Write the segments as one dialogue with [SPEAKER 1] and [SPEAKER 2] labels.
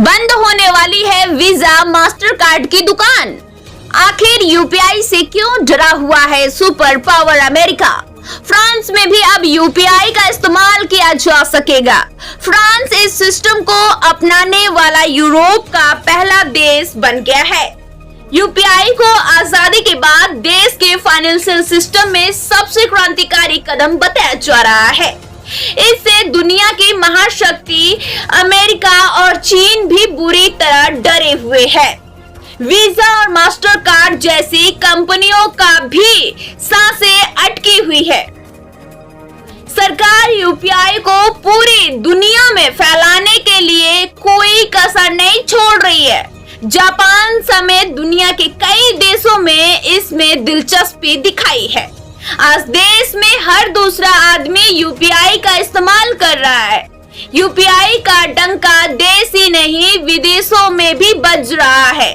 [SPEAKER 1] बंद होने वाली है वीजा मास्टर कार्ड की दुकान। आखिर यूपीआई से क्यों डरा हुआ है सुपर पावर अमेरिका? फ्रांस में भी अब यूपीआई का इस्तेमाल किया जा सकेगा। फ्रांस इस सिस्टम को अपनाने वाला यूरोप का पहला देश बन गया है। यूपीआई को आजादी के बाद देश के फाइनेंशियल सिस्टम में सबसे क्रांतिकारी कदम बताया जा रहा है। इससे दुनिया की महाशक्ति अमेरिका और चीन भी बुरी तरह डरे हुए हैं। वीजा और मास्टर कार्ड जैसी कंपनियों का भी सांसें अटकी हुई है। सरकार यूपीआई को पूरी दुनिया में फैलाने के लिए कोई कसर नहीं छोड़ रही है। जापान समेत दुनिया के कई देशों में इसमें दिलचस्पी दिखाई है। आज देश में हर दूसरा आदमी यूपीआई का इस्तेमाल कर रहा है। यूपीआई का डंका देश ही नहीं विदेशों में भी बज रहा है।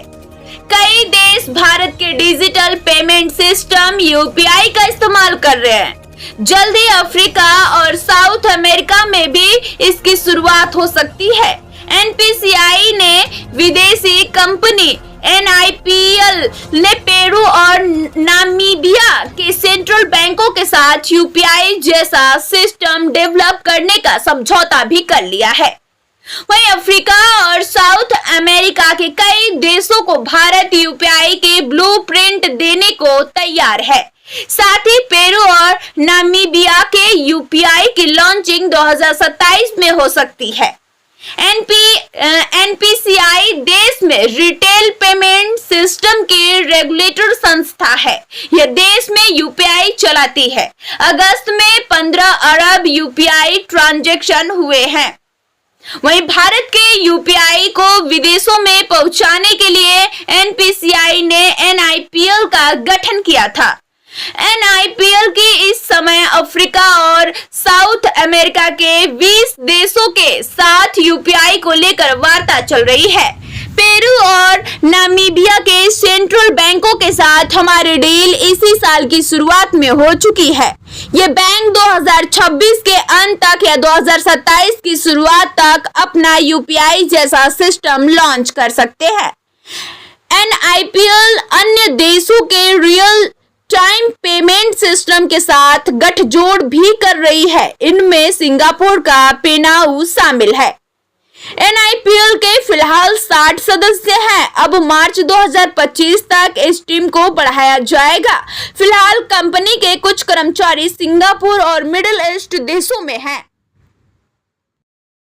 [SPEAKER 1] कई देश भारत के डिजिटल पेमेंट सिस्टम यूपीआई का इस्तेमाल कर रहे हैं। जल्द ही अफ्रीका और साउथ अमेरिका में भी इसकी शुरुआत हो सकती है। एनपीसीआई ने विदेशी कंपनी NIPL ने पेरू और नामीबिया के सेंट्रल बैंकों के साथ यूपीआई जैसा सिस्टम डेवलप करने का समझौता भी कर लिया है। वहीं अफ्रीका और साउथ अमेरिका के कई देशों को भारत यूपीआई के ब्लूप्रिंट देने को तैयार है। साथ ही पेरू और नामीबिया के यूपीआई की लॉन्चिंग 2027 में हो सकती है। एनपीसीआई देश में रिटेल पेमेंट सिस्टम की रेगुलेटर संस्था है। यह देश में यूपीआई चलाती है। अगस्त में 15 अरब यूपीआई ट्रांजैक्शन हुए हैं। वहीं भारत के यूपीआई को विदेशों में पहुंचाने के लिए एनपीसीआई ने NIPL का गठन किया था। NIPL की इस समय अफ्रीका और साउथ अमेरिका के 20 देशों के साथ यूपीआई को लेकर वार्ता चल रही है। पेरू और नामीबिया के सेंट्रल बैंकों के साथ हमारी डील इसी साल की शुरुआत में हो चुकी है। ये बैंक 2026 के अंत तक या 2027 की शुरुआत तक अपना यूपीआई जैसा सिस्टम लॉन्च कर सकते हैं। NIPL अन्य देशों के रियल टाइम पेमेंट सिस्टम के साथ गठजोड़ भी कर रही है। इनमें सिंगापुर का पेनाउ शामिल है। NIPL के फिलहाल 60 सदस्य हैं। अब मार्च 2025 तक इस टीम को बढ़ाया जाएगा। फिलहाल कंपनी के कुछ कर्मचारी सिंगापुर और मिडिल ईस्ट देशों में हैं।